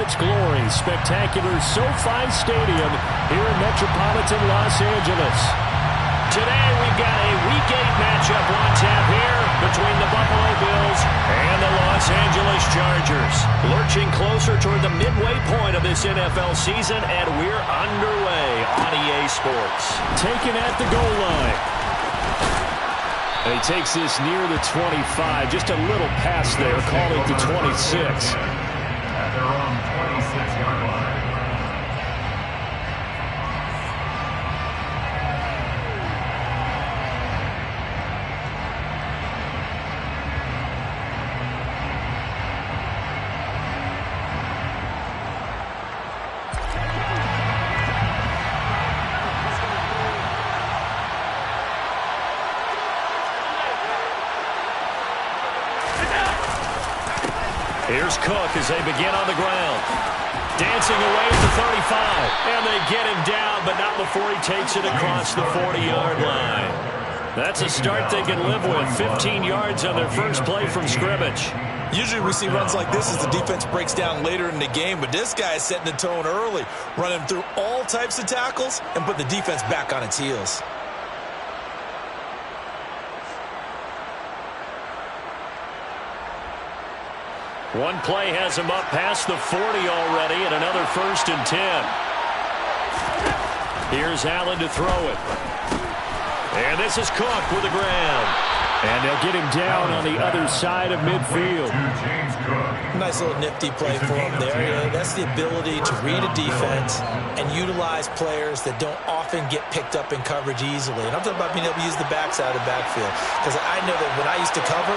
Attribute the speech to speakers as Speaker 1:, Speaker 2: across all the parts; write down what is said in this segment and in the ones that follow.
Speaker 1: its glory. Spectacular SoFi Stadium here in metropolitan Los Angeles. Today we've got a Week 8 matchup on tap here between the Buffalo Bills and the Los Angeles Chargers. Lurching closer toward the midway point of this NFL season, and we're underway on EA Sports. Taken at the goal line. And he takes this near the 25, just a little past there, calling it the 26.
Speaker 2: At their own 26-yard line.
Speaker 1: Here's Cook as they begin on the ground. Dancing away at the 35. And they get him down, but not before he takes it across the 40-yard line. That's a start they can live with. 15 yards on their first play from scrimmage.
Speaker 3: Usually we see runs like this as the defense breaks down later in the game, but this guy is setting the tone early, running through all types of tackles and put the defense back on its heels.
Speaker 1: One play has him up past the 40 already, and another 1st and 10. Here's Allen to throw it. And this is Cook with the ground. And they'll get him down on the other side of midfield.
Speaker 3: Nice little nifty play for him there. Yeah, that's the ability to read a defense and utilize players that don't often get picked up in coverage easily. And I'm talking about being able to use the backside of the backfield. Because I know that when I used to cover,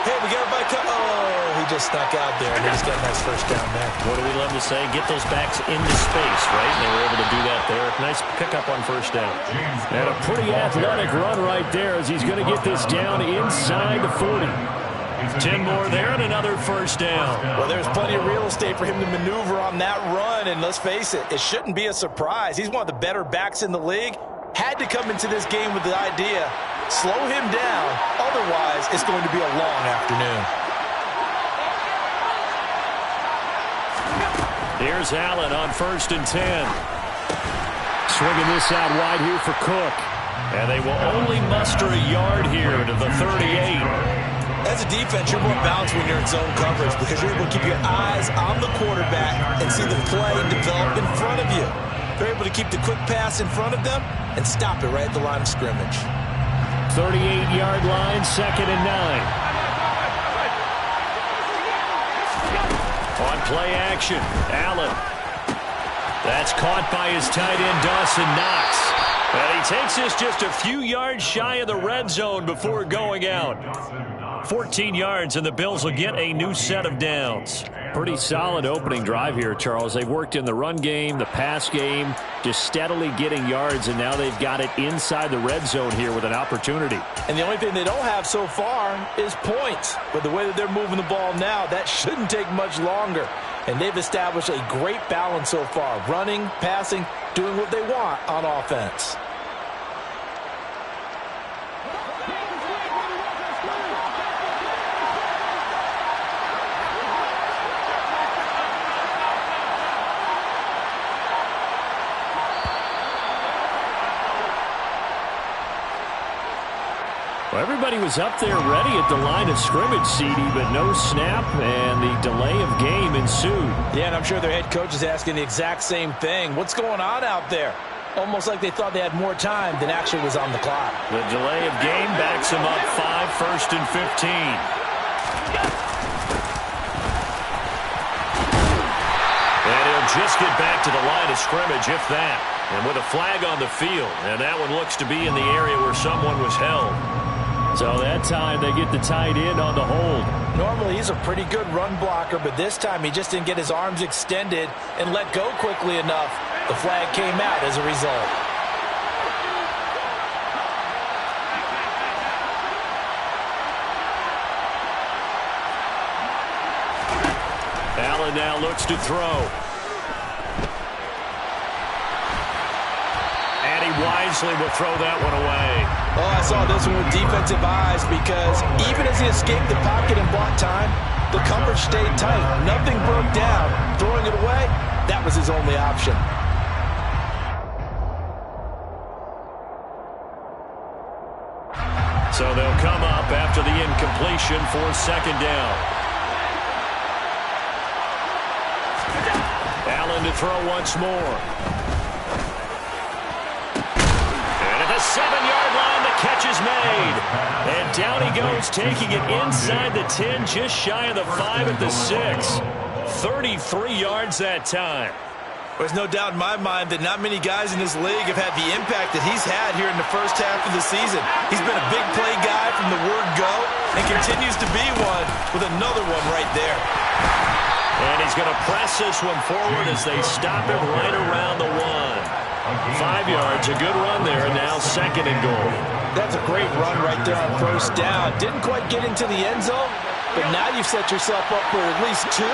Speaker 3: hey, we got everybody cut. Oh, he just snuck out there, and they just got a nice first down there.
Speaker 1: What do we love to say? Get those backs into space, right? And they were able to do that there. Nice pickup on first down. And a pretty athletic run right there as he's going to get this down inside the 40. 10 more there and another first down.
Speaker 3: Well, there's plenty of real estate for him to maneuver on that run, and let's face it, it shouldn't be a surprise. He's one of the better backs in the league. Had to come into this game with the idea, slow him down, otherwise it's going to be a long afternoon.
Speaker 1: Here's Allen on 1st and 10. Swinging this out wide here for Cook. And they will only muster a yard here to the 38.
Speaker 3: As a defense, you're more balanced when you're in zone coverage because you're able to keep your eyes on the quarterback and see the play develop in front of you. They're able to keep the quick pass in front of them and stop it right at the line of scrimmage.
Speaker 1: 38-yard line, 2nd and 9. On play action, Allen. That's caught by his tight end, Dawson Knox. And he takes this just a few yards shy of the red zone before going out. 14 yards, and the Bills will get a new set of downs. Pretty solid opening drive here, Charles. They've worked in the run game, the pass game, just steadily getting yards, and now they've got it inside the red zone here with an opportunity.
Speaker 3: And the only thing they don't have so far is points. But the way that they're moving the ball now, that shouldn't take much longer. And they've established a great balance so far. Running, passing, doing what they want on offense.
Speaker 1: Well, everybody was up there ready at the line of scrimmage, CD, but no snap, and the delay of game ensued.
Speaker 3: Yeah, and I'm sure their head coach is asking the exact same thing. What's going on out there? Almost like they thought they had more time than actually was on the clock.
Speaker 1: The delay of game backs them up 5, 1st and 15. And he'll just get back to the line of scrimmage, if that. And with a flag on the field, and that one looks to be in the area where someone was held. So that time they get the tight end on the hold.
Speaker 3: Normally he's a pretty good run blocker, but this time he just didn't get his arms extended and let go quickly enough. The flag came out as a result.
Speaker 1: Allen now looks to throw. And he wisely will throw that one away.
Speaker 3: Oh, I saw this one with defensive eyes because even as he escaped the pocket and bought time, The coverage stayed tight. Nothing broke down. Throwing it away, that was his only option.
Speaker 1: So they'll come up after the incompletion for second down. Allen to throw once more. And at the 7-yard line, the catch is made. And down he goes, taking it inside the 10, just shy of the 5 at the 6. 33 yards that time.
Speaker 3: There's no doubt in my mind that not many guys in this league have had the impact that he's had here in the first half of the season. He's been a big play guy from the word go and continues to be one with another one right there.
Speaker 1: And he's going to press this one forward as they stop him right around the 1. 5 yards, a good run there, and now second and goal.
Speaker 3: That's a great run right there on first down. Didn't quite get into the end zone, but now you've set yourself up for at least 2,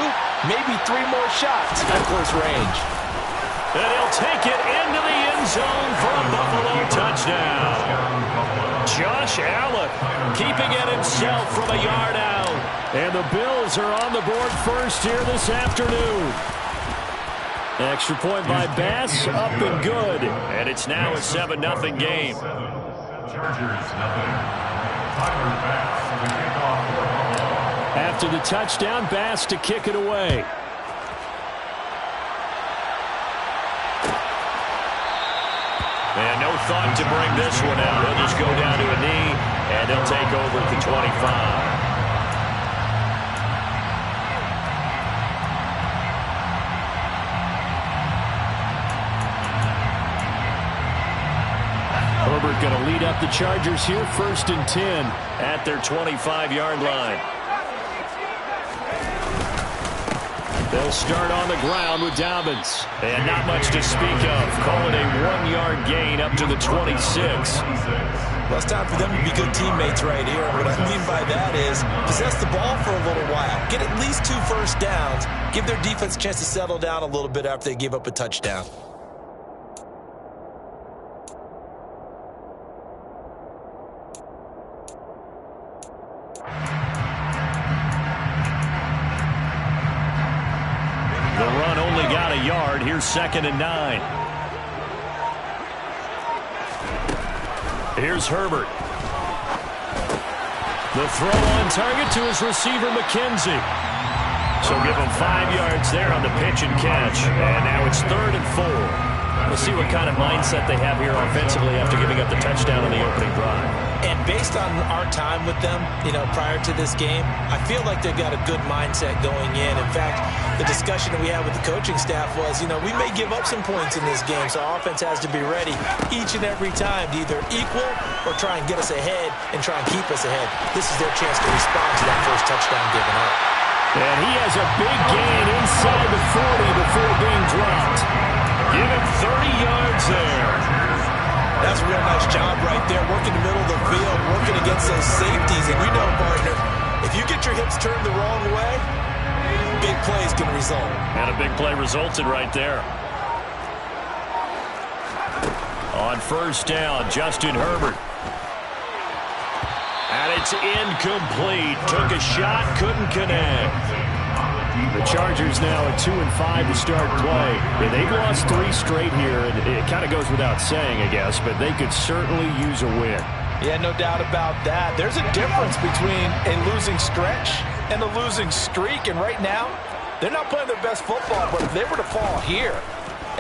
Speaker 3: maybe 3 more shots at close range.
Speaker 1: And he'll take it into the end zone for a Buffalo touchdown. Josh Allen keeping it himself from a yard out. And the Bills are on the board first here this afternoon. Extra point by Bass, up and good. And it's now a 7-0 game.
Speaker 2: Chargers, nothing. Tyler Bass, the kickoff for Buffalo.
Speaker 1: After the touchdown, Bass to kick it away. And no thought to bring this one out. He'll just go down to a knee, and he'll take over at the 25. Herbert going to lead up the Chargers here, 1st and 10 at their 25-yard line. They'll start on the ground with Dobbins. And not much to speak of. Call it a 1-yard gain up to the 26.
Speaker 3: Well, it's time for them to be good teammates right here. What I mean by that is possess the ball for a little while. Get at least 2 first downs. Give their defense a chance to settle down a little bit after they give up a touchdown.
Speaker 1: The run only got a yard. Here's 2nd and 9. Here's Herbert. The throw on target to his receiver, McKenzie. So give him 5 yards there on the pitch and catch. And now it's 3rd and 4. We'll see what kind of mindset they have here offensively after giving up the touchdown on the opening drive.
Speaker 3: And based on our time with them, prior to this game, I feel like they've got a good mindset going in. In fact, the discussion that we had with the coaching staff was, we may give up some points in this game, so our offense has to be ready each and every time to either equal or try and get us ahead and try and keep us ahead. This is their chance to respond to that first touchdown given up.
Speaker 1: And he has a big gain inside the 40 before being dropped. Give him 30 yards there.
Speaker 3: That's a real nice job right there, working the middle of the field, working against those safeties. And partner, if you get your hips turned the wrong way, big plays can result.
Speaker 1: And a big play resulted right there. On first down, Justin Herbert. And it's incomplete. Took a shot, couldn't connect. The Chargers now at 2-5 to start play. They've lost 3 straight here, and it kind of goes without saying, I guess, but they could certainly use a win.
Speaker 3: Yeah, no doubt about that. There's a difference between a losing stretch and a losing streak, and right now, they're not playing their best football, but if they were to fall here,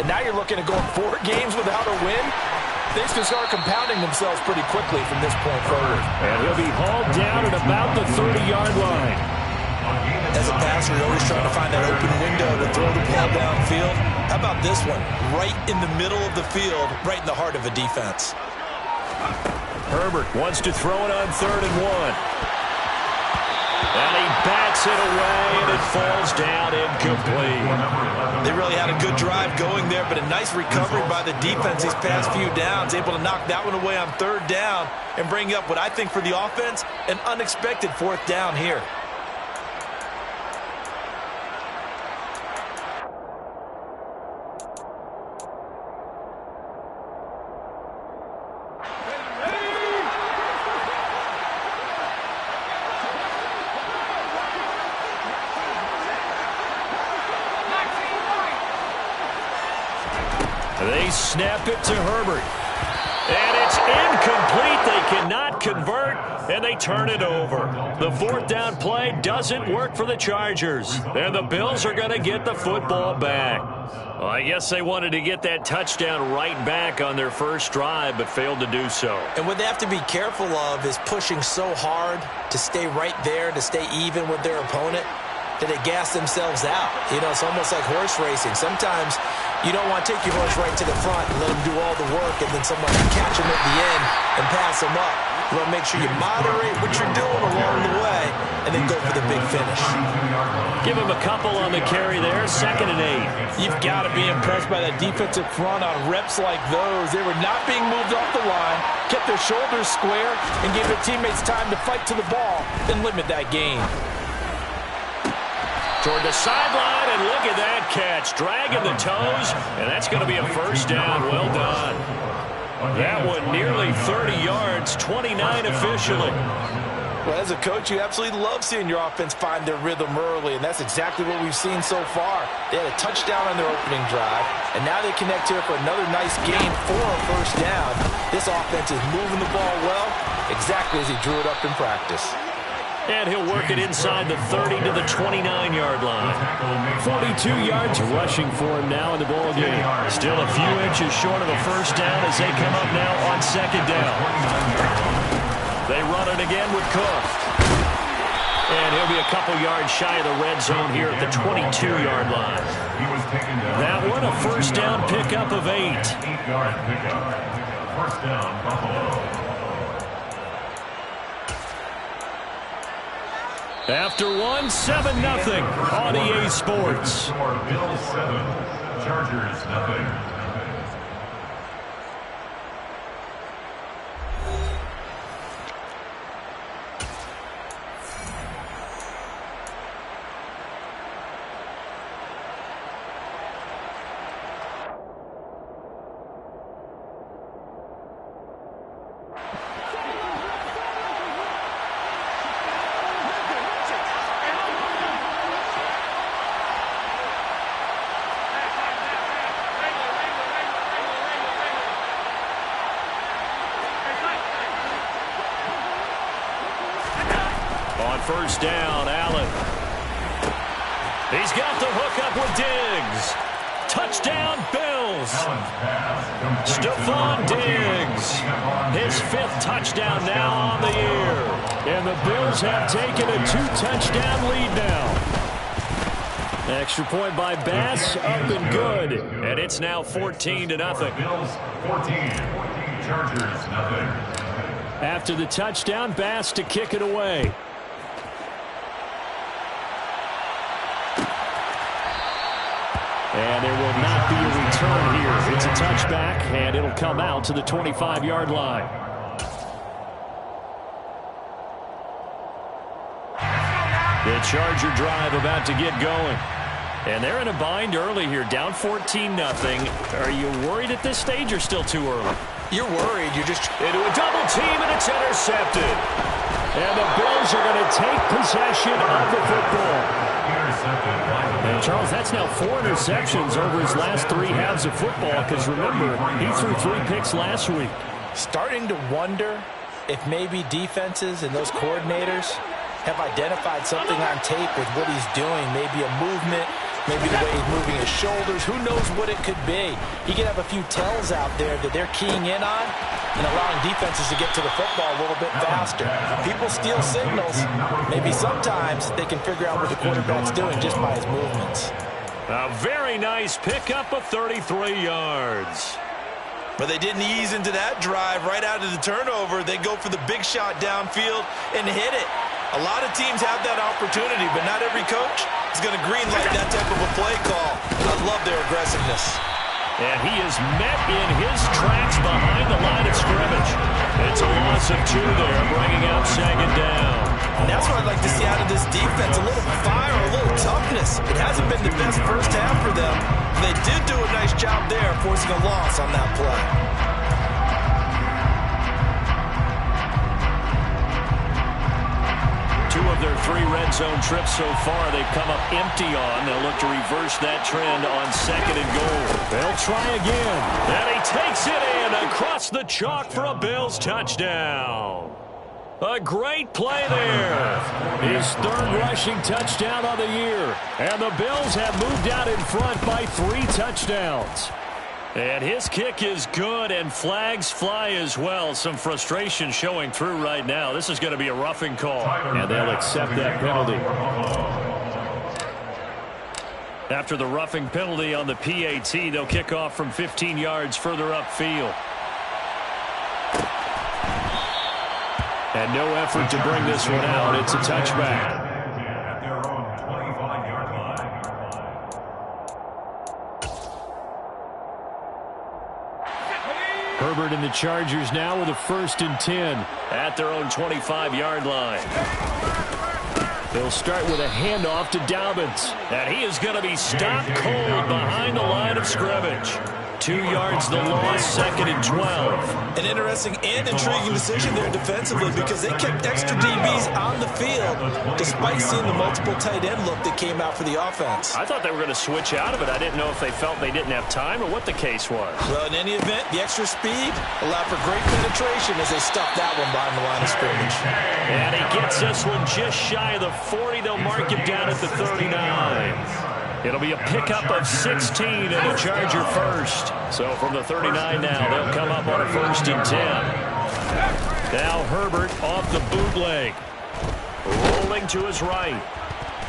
Speaker 3: and now you're looking at going 4 games without a win, things can start compounding themselves pretty quickly from this point forward.
Speaker 1: And he'll be hauled down at about the 30-yard line.
Speaker 3: As a passer, you're always trying to find that open window to throw the ball downfield. How about this one? Right in the middle of the field, right in the heart of a defense.
Speaker 1: Herbert wants to throw it on 3rd and 1. And he backs it away, and it falls down incomplete.
Speaker 3: They really had a good drive going there, but a nice recovery by the defense these past few downs, able to knock that one away on 3rd down and bring up what I think for the offense, an unexpected 4th down here.
Speaker 1: They snap it to Herbert. And it's incomplete. They cannot convert, and they turn it over. The fourth down play doesn't work for the Chargers, and the Bills are going to get the football back. Well, I guess they wanted to get that touchdown right back on their first drive, but failed to do so.
Speaker 3: And what they have to be careful of is pushing so hard to stay right there, to stay even with their opponent, that they gas themselves out. You know, it's almost like horse racing. Sometimes you don't want to take your horse right to the front and let him do all the work, and then someone can catch him at the end and pass him up. You want to make sure you moderate what you're doing along the way and then go for the big finish.
Speaker 1: Give him a couple on the carry there, 2nd and 8.
Speaker 4: You've got to be impressed by that defensive front on reps like those. They were not being moved off the line, kept their shoulders square, and gave their teammates time to fight to the ball and limit that gain.
Speaker 1: Toward the sideline, and look at that catch. Dragging the toes, and that's going to be a first down. Well done. That one nearly 30 yards, 29 officially.
Speaker 4: Well, as a coach, you absolutely love seeing your offense find their rhythm early, and that's exactly what we've seen so far. They had a touchdown on their opening drive, and now they connect here for another nice gain for a first down. This offense is moving the ball well, exactly as he drew it up in practice.
Speaker 1: And he'll work it inside the 30 to the 29-yard line. 42 yards rushing for him now in the ball game. Still a few inches short of a first down as they come up now on 2nd down. They run it again with Cook. And he'll be a couple yards shy of the red zone here at the 22-yard line. That one, a first down pickup of 8.
Speaker 2: 8-yard pickup. First down, Buffalo.
Speaker 1: After one, 7-0 on EA Sports.
Speaker 2: Bills 7, Chargers nothing.
Speaker 1: First down, Allen. He's got the hook up with Diggs. Touchdown, Bills. Stephon Diggs. His 5th touchdown now on the year. And the Bills have taken a 2-touchdown lead now. Extra point by Bass, up and good. And it's now 14-0.
Speaker 2: Bills 14, Chargers nothing.
Speaker 1: After the touchdown, Bass to kick it away. And there will not be a return here. It's a touchback, and it'll come out to the 25-yard line. The Charger drive about to get going. And they're in a bind early here, down 14-0. Are you worried at this stage or still too early?
Speaker 3: You're worried. You're just
Speaker 1: into a double team, and it's intercepted. And the Bills are going to take possession of the football. And Charles, that's now 4 interceptions over his last 3 halves of football, because remember, he threw 3 picks last week.
Speaker 3: starting to wonder if maybe defenses and those coordinators have identified something on tape with what he's doing. Maybe a movement, maybe the way he's moving his shoulders. Who knows what it could be? He could have a few tells out there that they're keying in on and allowing defenses to get to the football a little bit faster. People steal signals. Maybe sometimes they can figure out what the quarterback's doing just by his movements.
Speaker 1: A very nice pickup of 33 yards.
Speaker 4: But they didn't ease into that drive right out of the turnover. They go for the big shot downfield and hit it. A lot of teams have that opportunity, but not every coach is going to greenlight that type of a play call. I love their aggressiveness.
Speaker 1: And he is met in his tracks behind the line of scrimmage. It's a loss of 2 there, bringing out second down.
Speaker 4: And that's what I'd like to see out of this defense, a little fire, a little toughness. It hasn't been the best first half for them. They did do a nice job there, forcing a loss on that play.
Speaker 1: Two of their 3 red zone trips so far, they've come up empty on. They'll look to reverse that trend on second and goal. They'll try again. And he takes it in across the chalk for a Bills touchdown. A great play there. His third rushing touchdown of the year. And the Bills have moved out in front by 3 touchdowns. And his kick is good, and flags fly as well. Some frustration showing through right now. This is going to be a roughing call. And they'll accept that penalty. After the roughing penalty on the PAT, they'll kick off from 15 yards further upfield. And no effort to bring this one out. It's a touchback.
Speaker 2: At their own 25-yard line.
Speaker 1: Herbert and the Chargers now with a 1st and 10 at their own 25-yard line. They'll start with a handoff to Dobbins. And he is going to be stopped cold behind the line of scrimmage. 2 yards the loss, 2nd and 12.
Speaker 3: An interesting and intriguing decision there defensively because they kept extra DBs on the field despite seeing the multiple tight end look that came out for the offense.
Speaker 1: I thought they were going to switch out of it. I didn't know if they felt they didn't have time or what the case was.
Speaker 3: Well, in any event, the extra speed allowed for great penetration as they stuffed that one behind the line of scrimmage.
Speaker 1: And he gets this one just shy of the 40. They'll mark him down at the 39. It'll be a pickup of 16 and a Charger first. So from the 39 now, they'll come up on a 1st and 10. Now Herbert off the bootleg. Rolling to his right.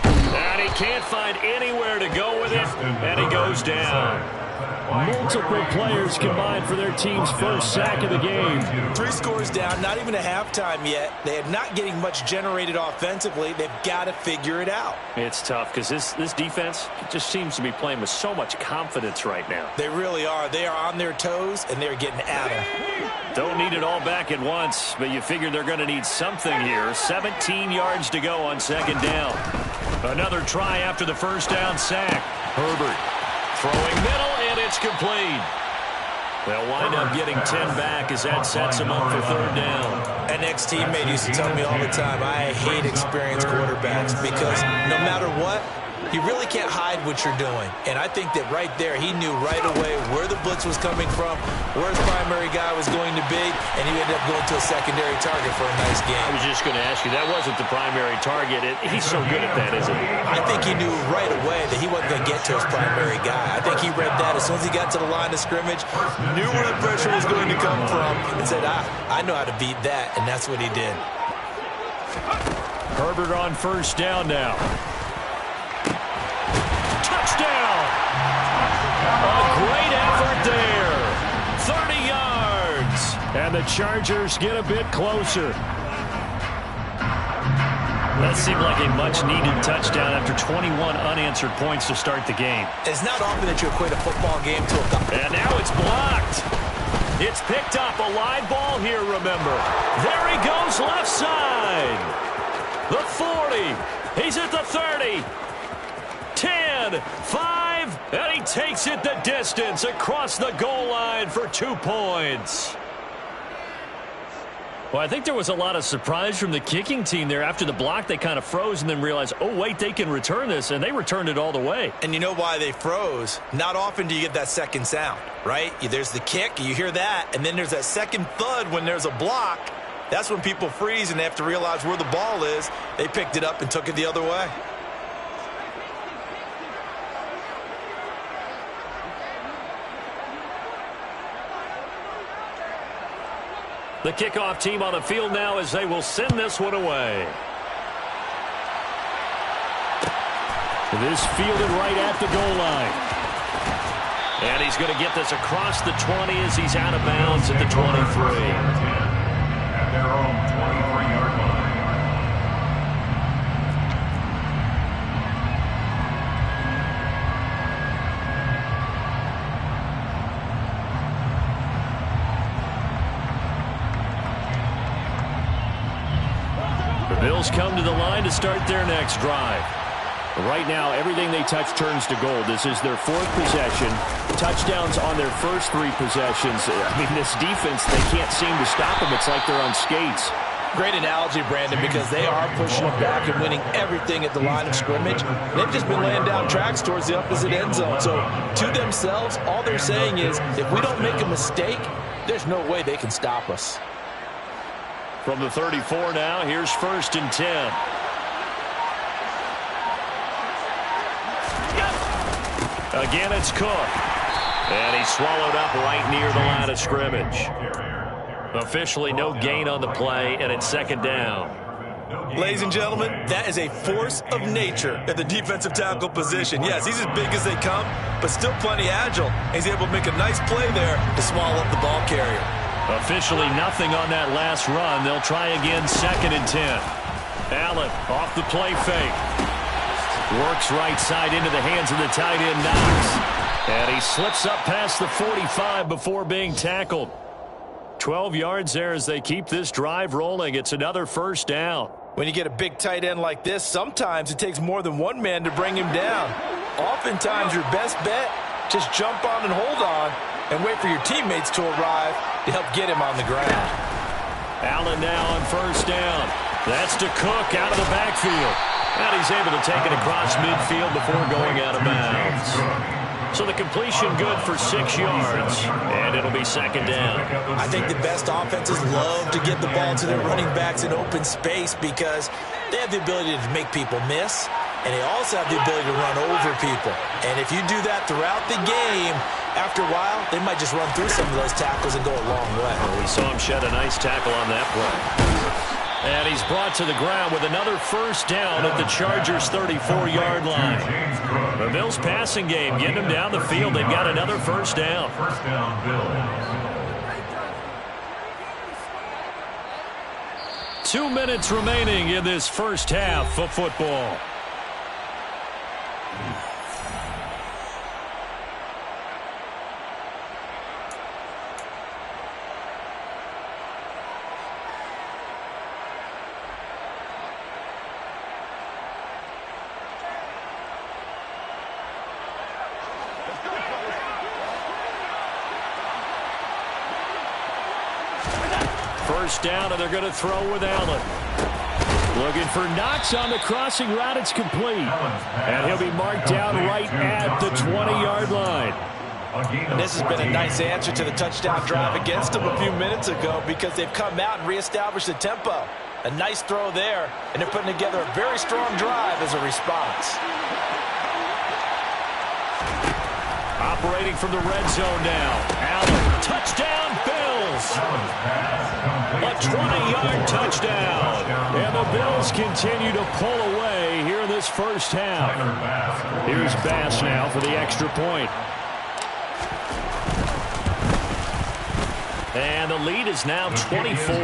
Speaker 1: And he can't find anywhere to go with it. And he goes down. Multiple players combined for their team's first sack of the game.
Speaker 3: 3 scores down, not even a halftime yet. They are not getting much generated offensively. They've got to figure it out.
Speaker 1: It's tough because this defense just seems to be playing with so much confidence right now.
Speaker 3: They really are. They are on their toes, and they're getting at them.
Speaker 1: Don't need it all back at once, but you figure they're going to need something here. 17 yards to go on 2nd down. Another try after the 1st down sack. Herbert throwing middle, and it's complete. They'll wind up getting 10 back as that sets them up for 3rd down.
Speaker 3: An ex-teammate used to tell me all the time, I hate experienced quarterbacks because no matter what, you really can't hide what you're doing. And I think that right there, he knew right away where the blitz was coming from, where his primary guy was going to be, and he ended up going to a secondary target for a nice game.
Speaker 1: I was just going to ask you, that wasn't the primary target. He's so good at that, isn't he?
Speaker 3: I think he knew right away that he wasn't going to get to his primary guy. I think he read that as soon as he got to the line of scrimmage, knew where the pressure was going to come from, and said, I know how to beat that, and that's what he did.
Speaker 1: Herbert on 1st down now. Touchdown! A great effort there. 30 yards. And the Chargers get a bit closer. That seemed like a much-needed touchdown after 21 unanswered points to start the game.
Speaker 3: It's not often that you equate a football game to a...
Speaker 1: And now it's blocked. It's picked up. A live ball here, remember. There he goes left side. The 40. He's at the 30. 10, 5, and he takes it the distance across the goal line for 2 points. Well, I think there was a lot of surprise from the kicking team there. After the block, they kind of froze and then realized, oh, wait, they can return this, and they returned it all the way.
Speaker 3: And you know why they froze? Not often do you get that second sound, right? There's the kick, you hear that, and then there's that second thud when there's a block. That's when people freeze and they have to realize where the ball is. They picked it up and took it the other way.
Speaker 1: The kickoff team on the field now as they will send this one away. This fielded right at the goal line. And he's going to get this across the 20 as he's out of bounds at the 23.
Speaker 2: At their own 23-yard line.
Speaker 1: The Bills come to the line to start their next drive. Right now, everything they touch turns to gold. This is their 4th possession. Touchdowns on their first 3 possessions. I mean, this defense, they can't seem to stop them. It's like they're on skates.
Speaker 4: Great analogy, Brandon, because they are pushing them back and winning everything at the line of scrimmage. They've just been laying down tracks towards the opposite end zone. So to themselves, all they're saying is, if we don't make a mistake, there's no way they can stop us.
Speaker 1: From the 34 now, here's 1st and 10. Again, it's Cook. And he's swallowed up right near the line of scrimmage. Officially no gain on the play, and it's 2nd down.
Speaker 3: Ladies and gentlemen, that is a force of nature at the defensive tackle position. Yes, he's as big as they come, but still plenty agile. He's able to make a nice play there to swallow up the ball carrier.
Speaker 1: Officially nothing on that last run. They'll try again, 2nd and 10. Allen off the play fake. Works right side into the hands of the tight end, Knox. And he slips up past the 45 before being tackled. 12 yards there as they keep this drive rolling. It's another 1st down.
Speaker 4: When you get a big tight end like this, sometimes it takes more than one man to bring him down. Oftentimes, your best bet, just jump on and hold on and wait for your teammates to arrive to help get him on the ground.
Speaker 1: Allen now on 1st down. That's to Cook out of the backfield. And he's able to take it across midfield before going out of bounds. So the completion good for 6 yards, and it'll be 2nd down.
Speaker 3: I think the best offenses love to get the ball to their running backs in open space because they have the ability to make people miss, and they also have the ability to run over people. And if you do that throughout the game, after a while, they might just run through some of those tackles and go a long way.
Speaker 1: Well, we saw him shed a nice tackle on that play. And he's brought to the ground with another 1st down at the Chargers' 34-yard line. The Bills' passing game getting them down the field. They've got another 1st down.
Speaker 2: 1st down, Bills.
Speaker 1: 2 minutes remaining in this 1st half of football. First down, and they're going to throw with Allen. Looking for Knox on the crossing route. It's complete. And he'll be marked down right at the 20-yard line.
Speaker 4: And this has been a nice answer to the touchdown drive against them a few minutes ago because they've come out and reestablished the tempo. A nice throw there, and they're putting together a very strong drive as a response.
Speaker 1: Operating from the red zone now. Allen, touchdown, Bills. A 20-yard touchdown. And the Bills continue to pull away here in this 1st half. Here's Bass now for the extra point. And the lead is now 24.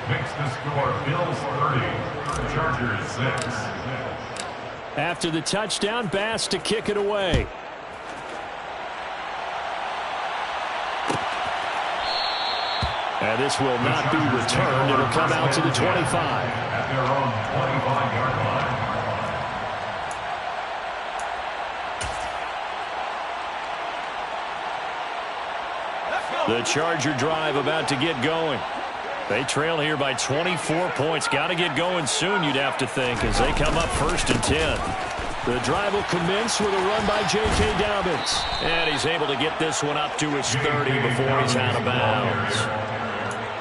Speaker 2: Makes the score Bills 30, Chargers 6.
Speaker 1: After the touchdown, Bass to kick it away. And this will not be returned. It'll come out to the 25.
Speaker 2: At their own 25-yard line.
Speaker 1: The Charger drive about to get going. They trail here by 24 points. Got to get going soon, you'd have to think, as they come up 1st and 10. The drive will commence with a run by J.K. Dobbins. And he's able to get this one up to his 30 before he's out of bounds.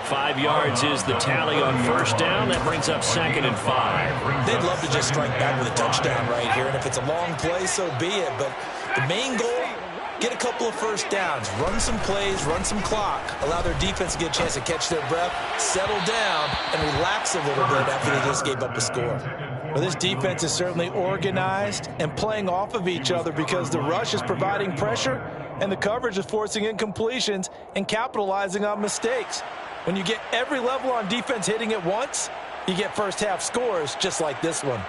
Speaker 1: 5 yards is the tally on 1st down. That brings up 2nd and 5.
Speaker 3: They'd love to just strike back with a touchdown right here, and if it's a long play, so be it. But the main goal, get a couple of 1st downs, run some plays, run some clock, allow their defense to get a chance to catch their breath, settle down, and relax a little bit after they just gave up a score. Well, this defense is certainly organized and playing off of each other because the rush is providing pressure and the coverage is forcing incompletions and capitalizing on mistakes. When you get every level on defense hitting at once, you get 1st half scores just like this one.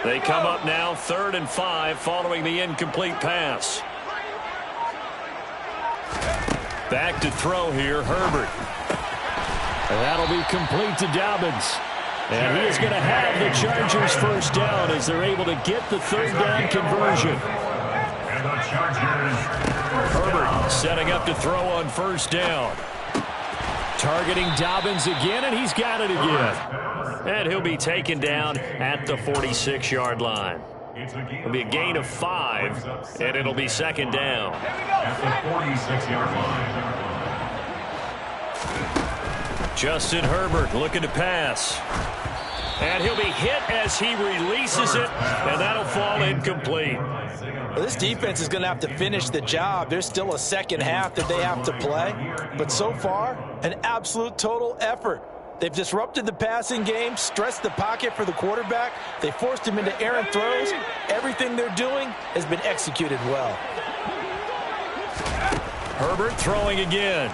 Speaker 1: They come up now 3rd and 5 following the incomplete pass. Back to throw here, Herbert. And that'll be complete to Dobbins. And he is going to have the Chargers first down as they're able to get the third down conversion.
Speaker 2: And the Chargers.
Speaker 1: Herbert setting up to throw on first down. Targeting Dobbins again, and he's got it again. And he'll be taken down at the 46-yard line. It'll be a gain of 5, and it'll be second down.
Speaker 2: At the 46-yard line.
Speaker 1: Justin Herbert looking to pass. And he'll be hit as he releases it, and that'll fall incomplete.
Speaker 3: Well, this defense is going to have to finish the job. There's still a second half that they have to play. But so far, an absolute total effort. They've disrupted the passing game, stressed the pocket for the quarterback. They forced him into errant throws. Everything they're doing has been executed well.
Speaker 1: Herbert throwing again.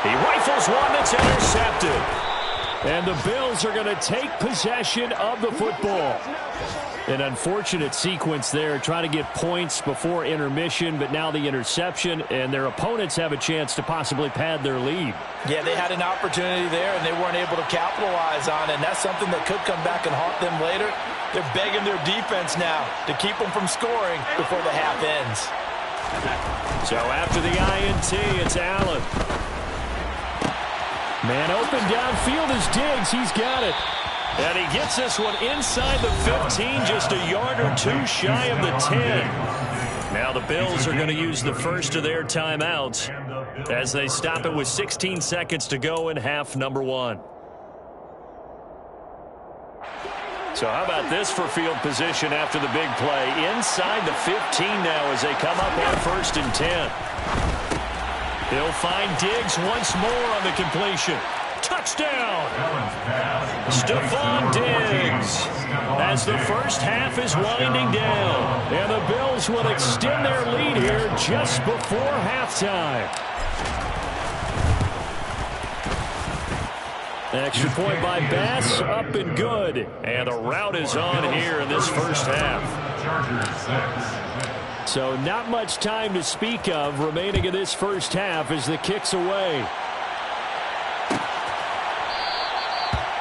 Speaker 1: He rifles one that's intercepted. And the Bills are going to take possession of the football. An unfortunate sequence there, trying to get points before intermission, but now the interception, and their opponents have a chance to possibly pad their lead.
Speaker 3: Yeah, they had an opportunity there, and they weren't able to capitalize on it, and that's something that could come back and haunt them later. They're begging their defense now to keep them from scoring before the half ends.
Speaker 1: So after the INT, it's Allen. Man open downfield is Diggs. He's got it. And he gets this one inside the 15, just a yard or two shy of the 10. Now the Bills are going to use the first of their timeouts as they stop it with 16 seconds to go in half number 1. So how about this for field position after the big play? Inside the 15 now as they come up on 1st and 10. He'll find Diggs once more on the completion. Touchdown! Stephon Diggs as the first half is winding down. And the Bills will extend their lead here just before halftime. Extra point by Bass, up and good. And the route is on here in this first half. So not much time to speak of remaining in this first half as the kick's away.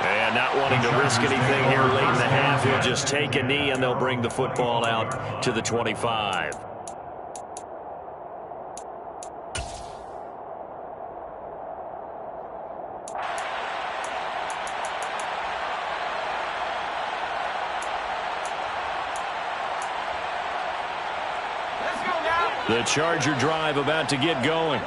Speaker 1: And not wanting to risk anything here late in the half, he'll just take a knee and they'll bring the football out to the 25. The Charger drive about to get going.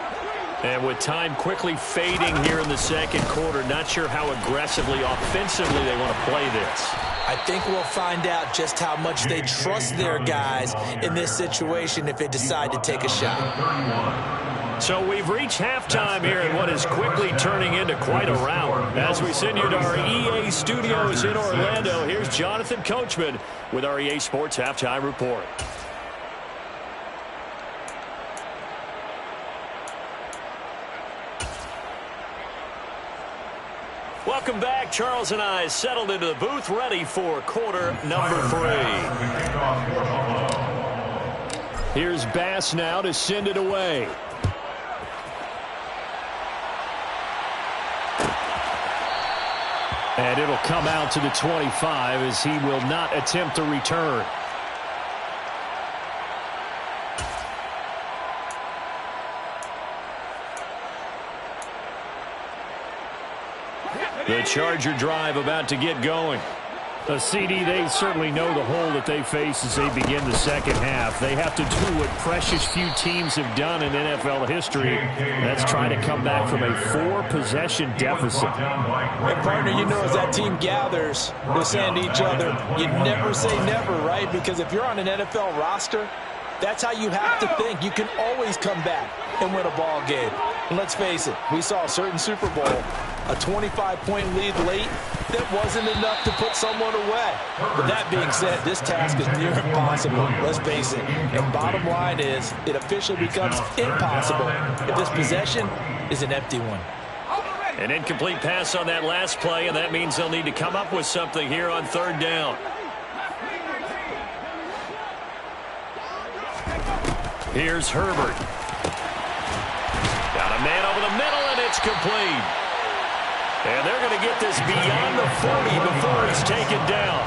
Speaker 1: And with time quickly fading here in the second quarter, not sure how aggressively, offensively they want to play this.
Speaker 3: I think we'll find out just how much they trust their guys in this situation if they decide to take a shot.
Speaker 1: So we've reached halftime here in what is quickly turning into quite a rout. As we send you to our EA studios in Orlando, here's Jonathan Coachman with our EA Sports Halftime Report. Welcome back. Charles and I settled into the booth, ready for quarter number 3. Here's Bass now to send it away. And it'll come out to the 25 as he will not attempt to return. The Charger drive about to get going. CD, they certainly know the hole that they face as they begin the second half. They have to do what precious few teams have done in NFL history. That's try to come back from a 4-possession deficit.
Speaker 3: And partner, you know, as that team gathers, they're saying to each other, you never say never, right? Because if you're on an NFL roster, that's how you have to think. You can always come back and win a ball game. And let's face it, we saw a certain Super Bowl, a 25-point lead late that wasn't enough to put someone away. But that being said, this task is near impossible. Let's face it. And bottom line is, it officially becomes impossible if this possession is an empty one.
Speaker 1: An incomplete pass on that last play, and that means they'll need to come up with something here on third down. Here's Herbert. Got a man over the middle, and it's complete. And they're going to get this beyond the 40 before it's taken down.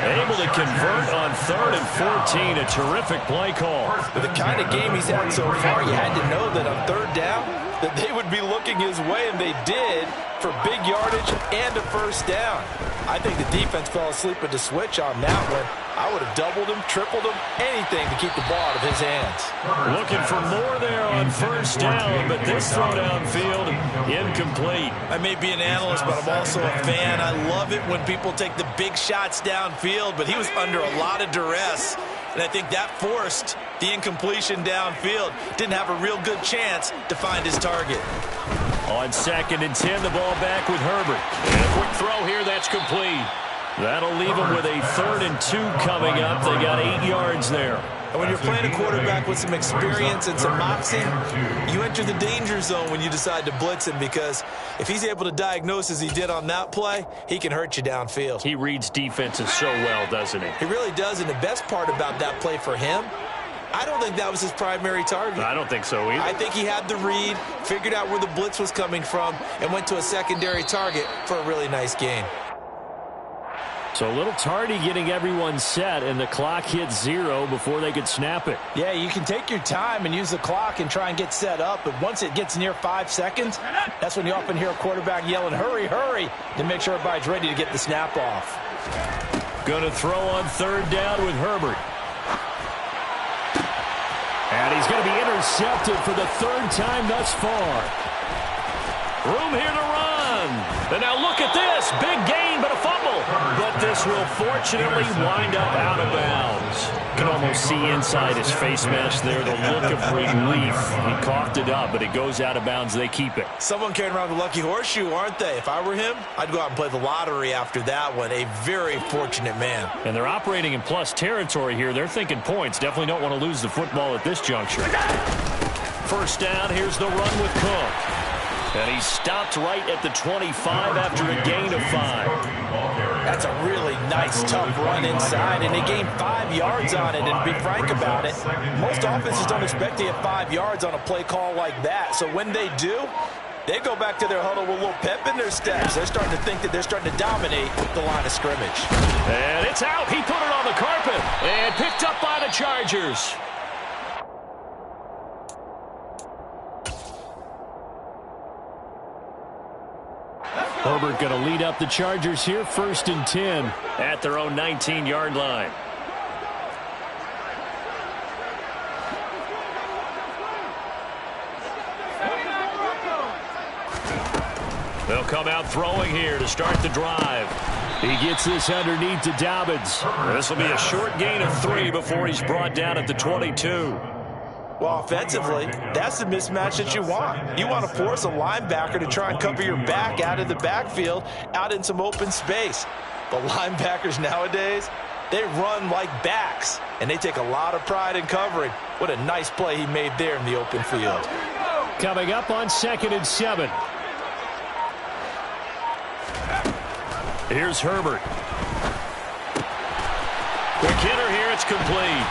Speaker 1: Able to convert on 3rd and 14. A terrific play call.
Speaker 4: With the kind of game he's had so far, you had to know that on 3rd down, that they would be looking his way, and they did, for big yardage and a 1st down. I think the defense fell asleep with the switch on that one. I would have doubled him, tripled him, anything to keep the ball out of his hands.
Speaker 1: Looking for more there on 1st down, but this throw downfield, incomplete.
Speaker 3: I may be an analyst, but I'm also a fan. I love it when people take the big shots downfield, but he was under a lot of duress, and I think that forced the incompletion downfield. Didn't have a real good chance to find his target.
Speaker 1: On 2nd and 10, the ball back with Herbert. And a quick throw here, that's complete. That'll leave them with a 3rd and 2 coming up. They got 8 yards there.
Speaker 3: And when you're playing a quarterback with some experience and some moxie, you enter the danger zone when you decide to blitz him, because if he's able to diagnose as he did on that play, he can hurt you downfield.
Speaker 1: He reads defenses so well, doesn't he?
Speaker 3: He really does, and the best part about that play for him, I don't think that was his primary target.
Speaker 1: I don't think so either.
Speaker 3: I think he had the read, figured out where the blitz was coming from, and went to a secondary target for a really nice gain.
Speaker 1: So a little tardy getting everyone set, and the clock hits 0 before they could snap it.
Speaker 4: Yeah, you can take your time and use the clock and try and get set up, but once it gets near 5 seconds, that's when you often hear a quarterback yelling, hurry, hurry, to make sure everybody's ready to get the snap off.
Speaker 1: Going to throw on 3rd down with Herbert. And he's going to be intercepted for the 3rd time thus far. Room here to run. And now look at this. Big gain, but a fumble. But this will fortunately wind up out of bounds. You can almost see inside his face mask there the look of relief. He coughed it up, but it goes out of bounds. They keep it.
Speaker 3: Someone carrying around the lucky horseshoe, aren't they? If I were him, I'd go out and play the lottery after that one. A very fortunate man.
Speaker 1: And they're operating in plus territory here. They're thinking points. Definitely don't want to lose the football at this juncture. 1st down, here's the run with Cook. And he stopped right at the 25 after a gain of 5.
Speaker 4: That's a really nice, tough run inside, and they gained 5 yards on it. And to be frank about it, most offenses don't expect to get 5 yards on a play call like that. So when they do, they go back to their huddle with a little pep in their steps. They're starting to think that they're starting to dominate the line of scrimmage.
Speaker 1: And it's out. He put it on the carpet and picked up by the Chargers. Herbert going to lead up the Chargers here, 1st and 10 at their own 19-yard line. They'll come out throwing here to start the drive. He gets this underneath to Dobbins. This will be a short gain of 3 before he's brought down at the 22.
Speaker 3: Well, offensively, that's the mismatch that you want. You want to force a linebacker to try and cover your back out of the backfield, out in some open space. But linebackers nowadays, they run like backs, and they take a lot of pride in covering. What a nice play he made there in the open field.
Speaker 1: Coming up on 2nd and 7. Here's Herbert. Quick hitter here, it's complete.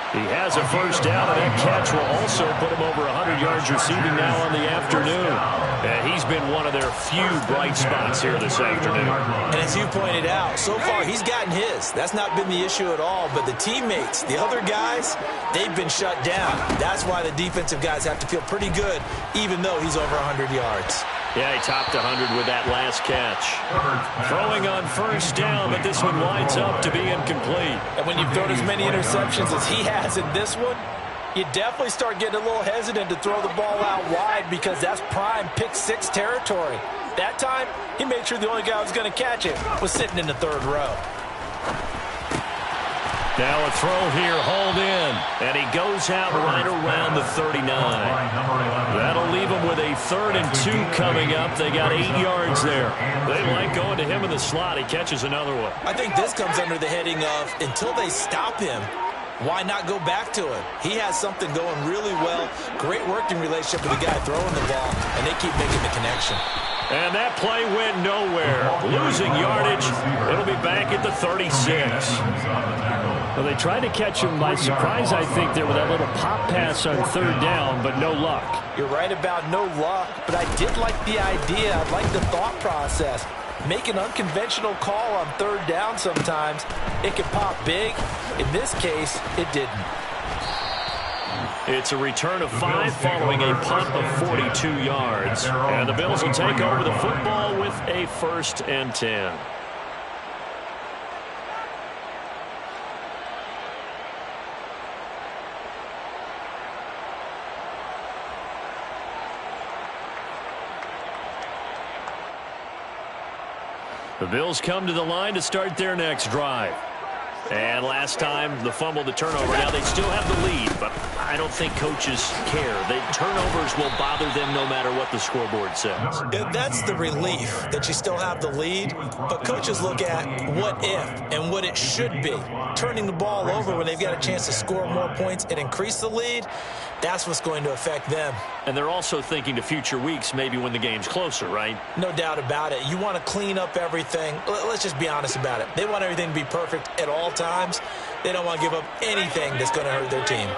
Speaker 1: He has a 1st down, and that catch will also put him over 100 yards receiving now on the afternoon. And he's been one of their few bright spots here this afternoon.
Speaker 3: And as you pointed out, so far he's gotten his. That's not been the issue at all. But the teammates, the other guys, they've been shut down. That's why the defensive guys have to feel pretty good, even though he's over 100 yards.
Speaker 1: Yeah, he topped 100 with that last catch. Throwing on 1st down, but this one winds up to be incomplete.
Speaker 3: And when you've thrown as many interceptions as he has in this one, you definitely start getting a little hesitant to throw the ball out wide, because that's prime pick 6 territory. That time, he made sure the only guy who was going to catch it was sitting in the 3rd row.
Speaker 1: Now a throw here, hauled in, and he goes out right around the 39. That'll leave him with a 3rd and 2 coming up. They got 8 yards there. They like going to him in the slot. He catches another one.
Speaker 3: I think this comes under the heading of, until they stop him, why not go back to him? He has something going really well. Great working relationship with the guy throwing the ball, and they keep making the connection.
Speaker 1: And that play went nowhere. Losing yardage. It'll be back at the 36. Well, they tried to catch him by surprise, I think, there with that little pop pass on third down, but no luck.
Speaker 4: You're right about no luck, but I did like the idea. I like the thought process. Make an unconventional call on third down sometimes. It can pop big. In this case, it didn't.
Speaker 1: It's a return of 5 following a punt of 42 yards. And the Bills will take over the football with a 1st and 10. The Bills come to the line to start their next drive. And last time, the fumble, the turnover. Now they still have the lead, but I don't think coaches care. The turnovers will bother them no matter what the scoreboard says.
Speaker 3: That's the relief that you still have the lead, but coaches look at what if and what it should be. Turning the ball over when they've got a chance to score more points and increase the lead, that's what's going to affect them.
Speaker 1: And they're also thinking to future weeks, maybe when the game's closer, right?
Speaker 3: No doubt about it. You want to clean up everything. Let's just be honest about it. They want everything to be perfect at all times. They don't want to give up anything that's going to hurt their team.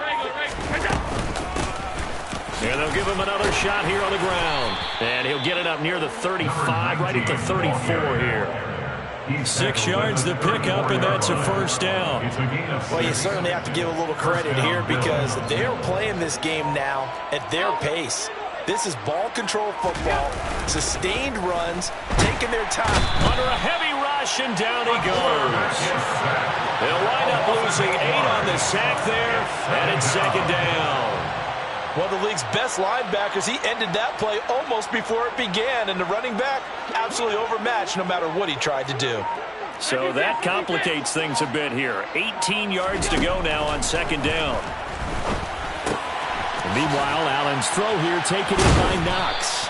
Speaker 1: And they'll give him another shot here on the ground. And he'll get it up near the 35, right at the 34 here. 6 yards to pick up, and that's a 1st down.
Speaker 4: Well, you certainly have to give a little credit here because they're playing this game now at their pace. This is ball control football, sustained runs, taking their time.
Speaker 1: Under a heavy rush, and down he goes. They'll wind up losing 8 on the sack there, and it's 2nd down.
Speaker 4: One of the league's best linebackers, he ended that play almost before it began, and the running back absolutely overmatched no matter what he tried to do.
Speaker 1: So that complicates things a bit here. 18 yards to go now on 2nd down. And meanwhile, Allen's throw here taken in by Knox.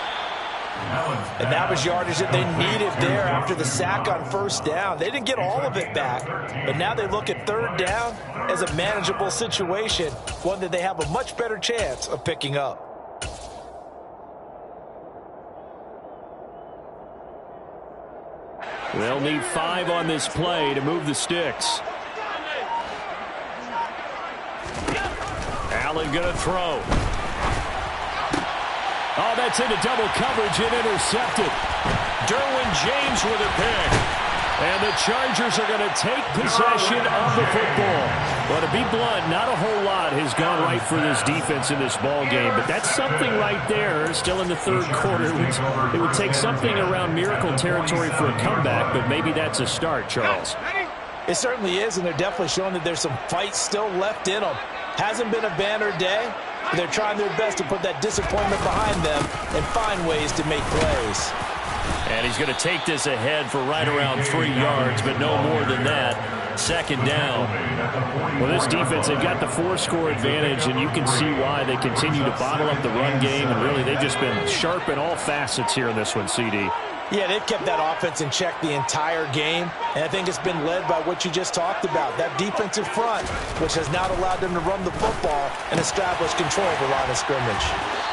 Speaker 4: And that was yardage that they needed there after the sack on 1st down. They didn't get all of it back, but now they look at 3rd down as a manageable situation, one that they have a much better chance of picking up.
Speaker 1: They'll need 5 on this play to move the sticks. Allen going to throw. Oh, that's into double coverage and intercepted. Derwin James with a pick. And the Chargers are going to take possession of the football. Well, to be blunt, not a whole lot has gone right for this defense in this ball game, but that's something right there. Still in the 3rd quarter. It would take something around miracle territory for a comeback, but maybe that's a start, Charles.
Speaker 4: It certainly is, and they're definitely showing that there's some fight still left in them. Hasn't been a banner day, but they're trying their best to put that disappointment behind them and find ways to make plays.
Speaker 1: And he's going to take this ahead for right around 3 yards, but no more than that. 2nd down. Well, this defense, they've got the 4-score advantage, and you can see why they continue to bottle up the run game, and really they've just been sharp in all facets here in this one, CD.
Speaker 4: Yeah, they've kept that offense in check the entire game, and I think it's been led by what you just talked about, that defensive front, which has not allowed them to run the football and establish control of the line of scrimmage.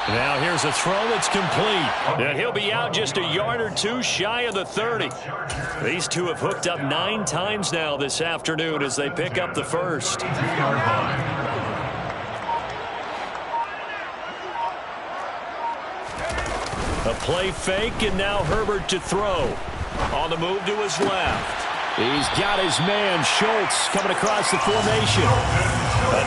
Speaker 1: Now here's a throw that's complete, and he'll be out just a yard or 2 shy of the 30. These two have hooked up 9 times now this afternoon as they pick up the 1st. A play fake, and now Herbert to throw. On the move to his left. He's got his man, Schultz, coming across the formation.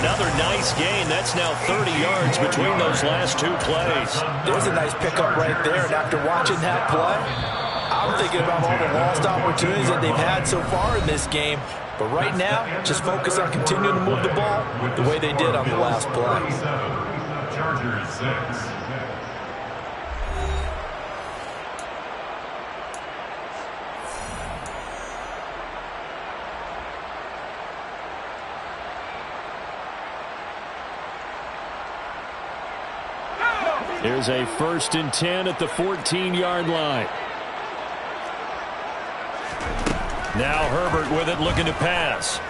Speaker 1: Another nice gain. That's now 30 yards between those last 2 plays.
Speaker 4: There's a nice pickup right there, and after watching that play, I'm thinking about all the lost opportunities that they've had so far in this game. But right now, just focus on continuing to move the ball the way they did on the last play.
Speaker 2: Chargers 6.
Speaker 1: Here's a 1st and 10 at the 14-yard line. Now Herbert with it, looking to pass.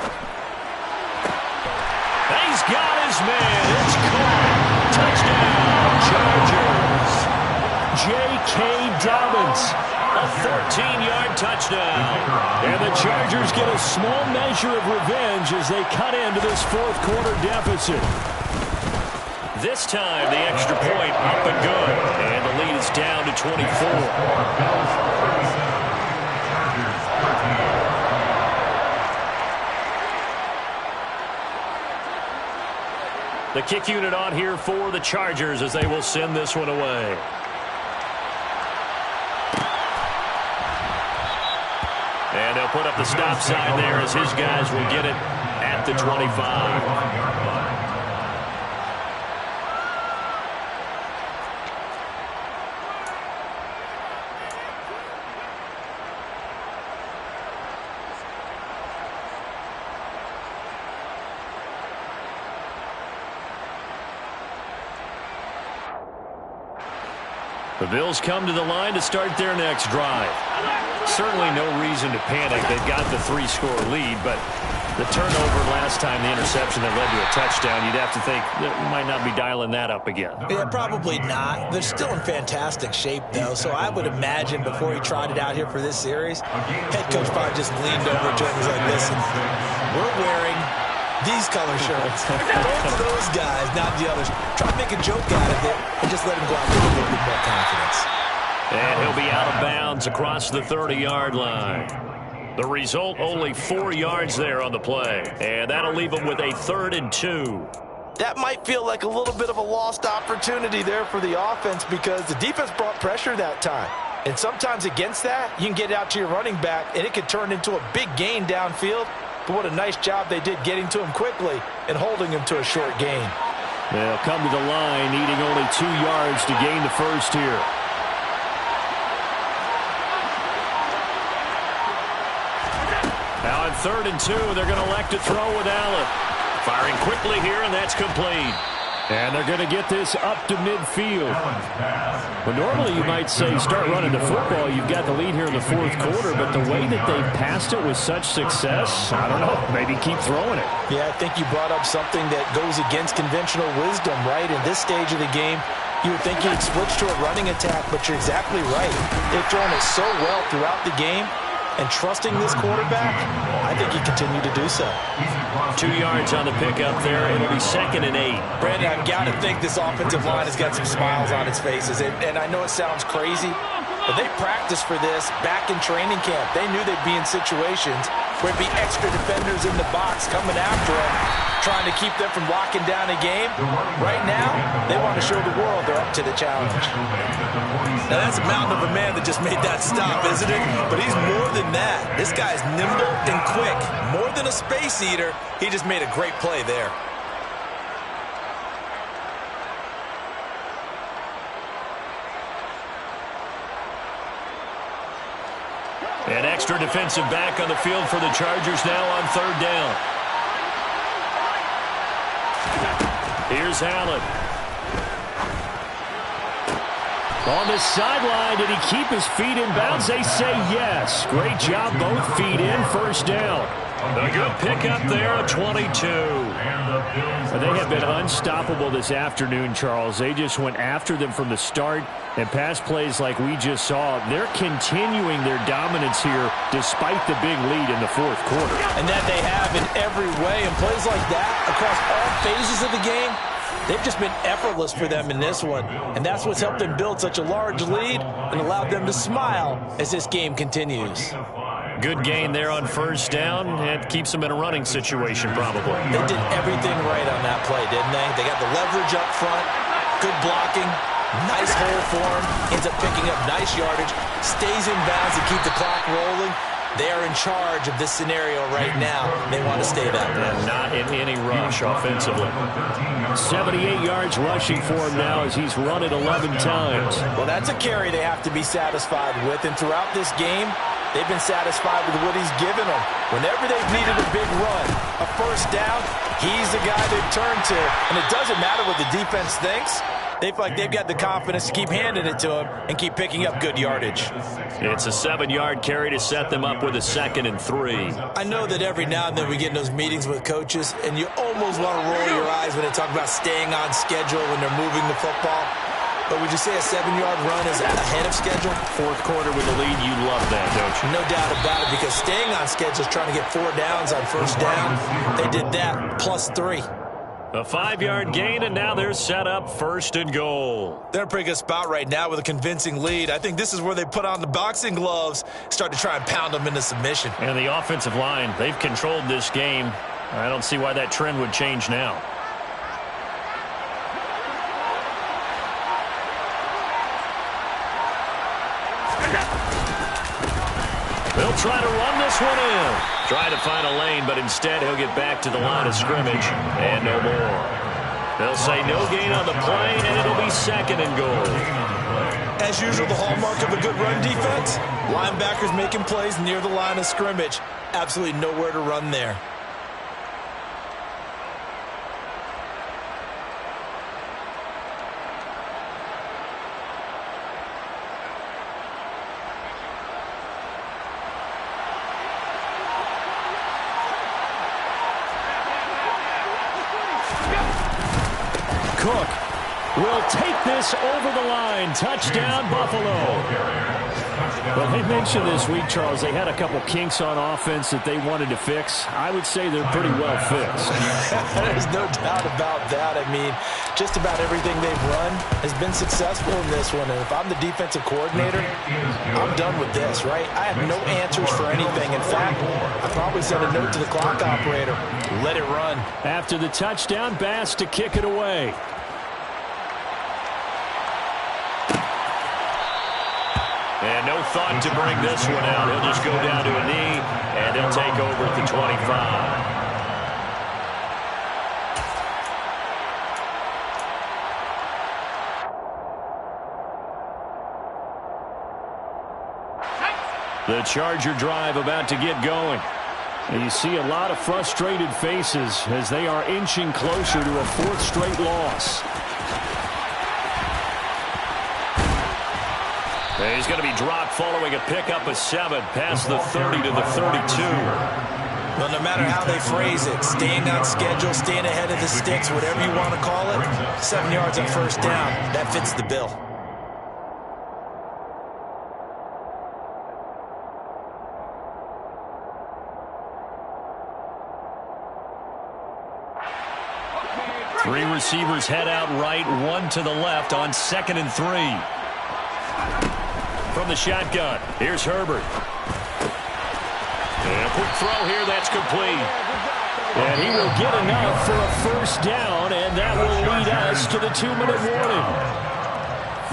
Speaker 1: He's got his man. It's caught. Touchdown, Chargers. J.K. Dobbins 15-yard touchdown. And the Chargers get a small measure of revenge as they cut into this fourth-quarter deficit. This time, the extra point up and good. And the lead is down to 24. The kick unit on here for the Chargers as they will send this one away. And they'll put up the stop sign there as his guys will get it at the 25. The Bills come to the line to start their next drive. Certainly no reason to panic. They've got the 3-score lead, but the turnover last time, the interception that led to a touchdown, you'd have to think that we might not be dialing that up again.
Speaker 3: Yeah, probably not. They're still in fantastic shape, though, so I would imagine before he trotted out here for this series, head coach probably just leaned over to him and was like, listen, we're wearing these color shirts. Both of those guys, not the others. Try to make a joke out of it and just let him go out there with a little bit more confidence.
Speaker 1: And he'll be out of bounds across the 30-yard line. The result, only 4 yards there on the play. And that'll leave him with a 3rd and 2.
Speaker 4: That might feel like a little bit of a lost opportunity there for the offense because the defense brought pressure that time. And sometimes against that, you can get out to your running back, and it could turn into a big gain downfield. But what a nice job they did getting to him quickly and holding him to a short gain.
Speaker 1: They'll come to the line, needing only 2 yards to gain the first here. Now on 3rd and 2, they're going to elect to throw with Allen. Firing quickly here, and that's complete. And they're going to get this up to midfield. Well, normally you might say start running the football. You've got the lead here in the fourth quarter, but the way that they've passed it with such success, I don't know, maybe keep throwing it.
Speaker 3: Yeah, I think you brought up something that goes against conventional wisdom, right? In this stage of the game, you would think you would switch to a running attack, but you're exactly right. They've thrown it so well throughout the game, and trusting this quarterback, I think you continue to do so.
Speaker 1: 2 yards on the pickup there. It'll be 2nd and 8.
Speaker 3: Brandon, I've got to think this offensive line has got some smiles on its faces. And I know it sounds crazy, but they practiced for this back in training camp. They knew they'd be in situations where it'd be extra defenders in the box coming after them, trying to keep them from locking down a game. Right now, they want to show the world they're up to the challenge. Now, that's a mountain of a man that just made that stop, isn't it? But he's more than that. This guy's nimble and quick. More than a space eater, he just made a great play there.
Speaker 1: An extra defensive back on the field for the Chargers now on 3rd down. Here's Allen. On the sideline, did he keep his feet in bounds? They say yes. Great job, both feet in, 1st down. A good pickup there, a 22. They have been unstoppable this afternoon, Charles. They just went after them from the start, and pass plays like we just saw. They're continuing their dominance here despite the big lead in the fourth quarter.
Speaker 3: And that they have in every way, and plays like that across all phases of the game, they've just been effortless for them in this one. And that's what's helped them build such a large lead and allowed them to smile as this game continues.
Speaker 1: Good gain there on 1st down. It keeps them in a running situation, probably.
Speaker 3: They did everything right on that play, didn't they? They got the leverage up front, good blocking, nice hole for him, ends up picking up nice yardage, stays in bounds to keep the clock rolling. They are in charge of this scenario right now. They want to stay that way.
Speaker 1: And not in any rush offensively. 78 yards rushing for him now as he's run it 11 times.
Speaker 3: Well, that's a carry they have to be satisfied with. And throughout this game, they've been satisfied with what he's given them. Whenever they've needed a big run, a 1st down, he's the guy they've turned to. And it doesn't matter what the defense thinks. They feel like they've got the confidence to keep handing it to him and keep picking up good yardage.
Speaker 1: It's a 7-yard carry to set them up with a 2nd and 3.
Speaker 3: I know that every now and then we get in those meetings with coaches, and you almost want to roll your eyes when they talk about staying on schedule when they're moving the football. But would you say a 7-yard run is ahead of schedule?
Speaker 1: Fourth quarter with the lead, you love that, don't you?
Speaker 3: No doubt about it, because staying on schedule is trying to get 4 downs on first down. They did that, plus 3.
Speaker 1: A 5-yard gain, and now they're set up first and goal.
Speaker 3: They're in a pretty good spot right now with a convincing lead. I think this is where they put on the boxing gloves, start to try and pound them into submission.
Speaker 1: And the offensive line, they've controlled this game. I don't see why that trend would change now. They'll try to run this one in. Try to find a lane, but instead he'll get back to the line of scrimmage and no more. They'll say no gain on the play, and it'll be second and goal.
Speaker 3: As usual, the hallmark of a good run defense, linebackers making plays near the line of scrimmage. Absolutely nowhere to run there.
Speaker 1: Cook will take this over the line. Touchdown, Buffalo. Well, they mentioned this week, Charles, they had a couple kinks on offense that they wanted to fix. I would say they're pretty well fixed.
Speaker 3: There's no doubt about that. I mean, just about everything they've run has been successful in this one. And if I'm the defensive coordinator, I'm done with this, right? I have no answers for anything. In fact, I probably send a note to the clock operator. Let it run.
Speaker 1: After the touchdown, Bass to kick it away. And no thought to bring this one out. He'll just go down to a knee, and they'll take over at the 25. The Charger drive about to get going. And you see a lot of frustrated faces as they are inching closer to a 4th straight loss. And he's going to be dropped following a pickup of 7 past the 30 to the 32.
Speaker 3: Well, no matter how they phrase it, staying on schedule, staying ahead of the sticks, whatever you want to call it, 7 yards on first down, that fits the bill.
Speaker 1: Three receivers head out right, one to the left on 2nd and 3. From the shotgun, here's Herbert. And a quick throw here, that's complete. And he will get enough for a first down, and that will lead us to the 2-minute warning.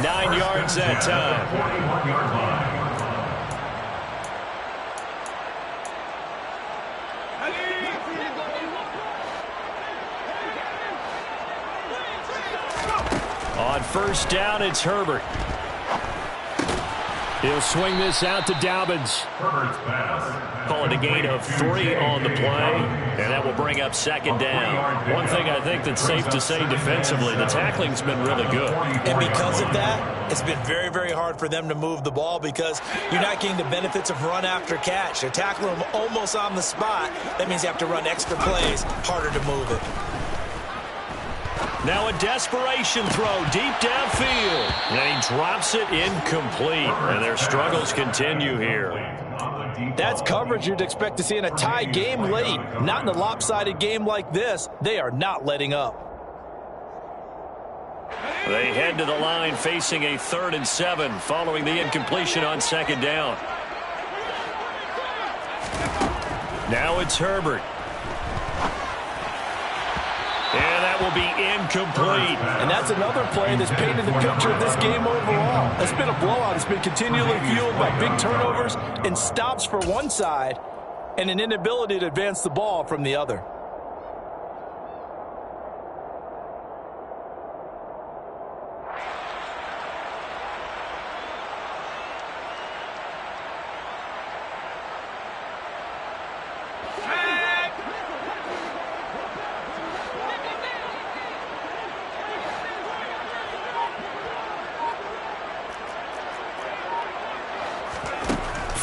Speaker 1: 9 yards that time. On first down, it's Herbert. He'll swing this out to Dobbins. Call it a gain of 3 on the play, and that will bring up 2nd down. One thing I think that's safe to say defensively, the tackling's been really good.
Speaker 3: And because of that, it's been very, very hard for them to move the ball because you're not getting the benefits of run after catch. They're tackling them almost on the spot. That means you have to run extra plays, harder to move it.
Speaker 1: Now a desperation throw deep downfield. And he drops it incomplete. And their struggles continue here.
Speaker 4: That's coverage you'd expect to see in a tie game late. Not in a lopsided game like this. They are not letting up.
Speaker 1: They head to the line facing a 3rd and 7 following the incompletion on 2nd down. Now it's Herbert. And that will be incomplete.
Speaker 4: And that's another play that's painted the picture of this game overall. It's been a blowout. It's been continually fueled by big turnovers and stops for one side and an inability to advance the ball from the other.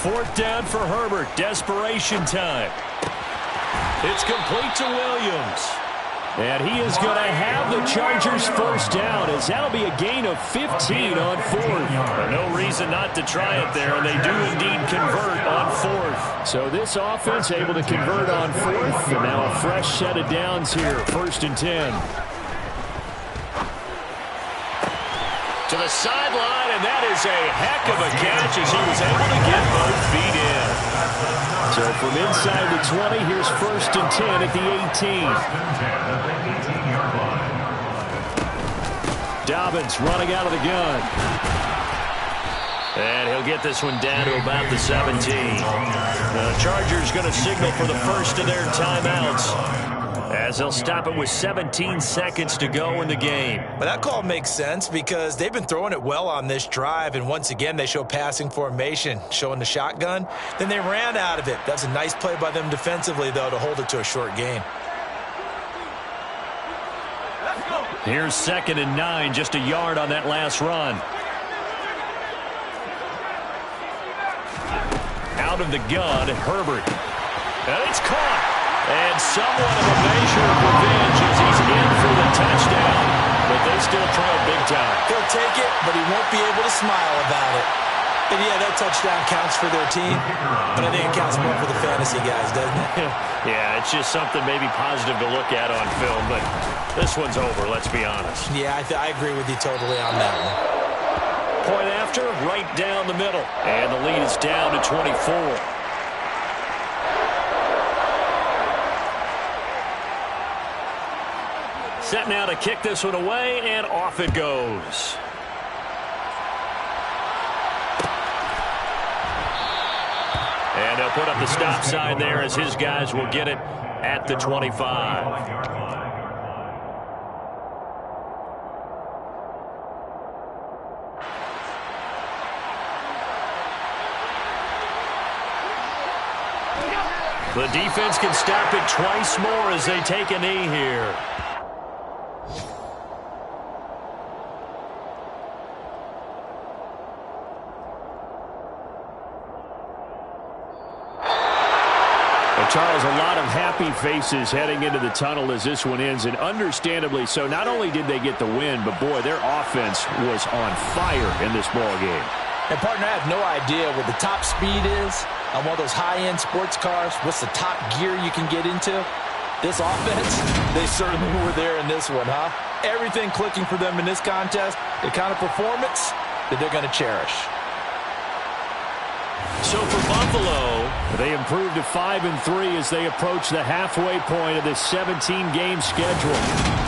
Speaker 1: Fourth down for Herbert. Desperation time. It's complete to Williams. And he is going to have the Chargers first down, as that'll be a gain of 15 on fourth. No reason not to try it there, and they do indeed convert on fourth. So this offense able to convert on fourth, and now a fresh set of downs here, 1st and 10. To the sideline, and that is a heck of a catch as he was able to get both feet in. So from inside the 20, here's 1st and 10 at the 18. Dobbins running out of the gun. And he'll get this one down to about the 17. The Chargers going to signal for the first of their timeouts, as they'll stop it with 17 seconds to go in the game.
Speaker 3: But that call makes sense because they've been throwing it well on this drive, and once again they show passing formation, showing the shotgun. Then they ran out of it. That's a nice play by them defensively, though, to hold it to a short gain.
Speaker 1: Here's 2nd and 9, just a yard on that last run. Out of the gun, Herbert. And it's caught. And somewhat of a measure of revenge as he's in for the touchdown. But they still trail big time.
Speaker 3: He'll take it, but he won't be able to smile about it. And yeah, that touchdown counts for their team, but I think it counts more for the fantasy guys, doesn't it?
Speaker 1: Yeah, it's just something maybe positive to look at on film, but this one's over, let's be honest.
Speaker 3: Yeah, I agree with you totally on that one.
Speaker 1: Point after, right down the middle. And the lead is down to 24. Set now to kick this one away, and off it goes. And he'll put up the stop sign there as his guys will get it at the 25. The defense can stop it twice more as they take a knee here. Charles, a lot of happy faces heading into the tunnel as this one ends, and understandably so. Not only did they get the win, but boy, their offense was on fire in this ball game.
Speaker 3: And partner, I have no idea what the top speed is on one of those high-end sports cars. What's the top gear you can get into? This offense, they certainly were there in this one, huh? Everything clicking for them in this contest, the kind of performance that they're going to cherish.
Speaker 1: So for Buffalo, they improved to 5-3 as they approach the halfway point of this 17-game schedule.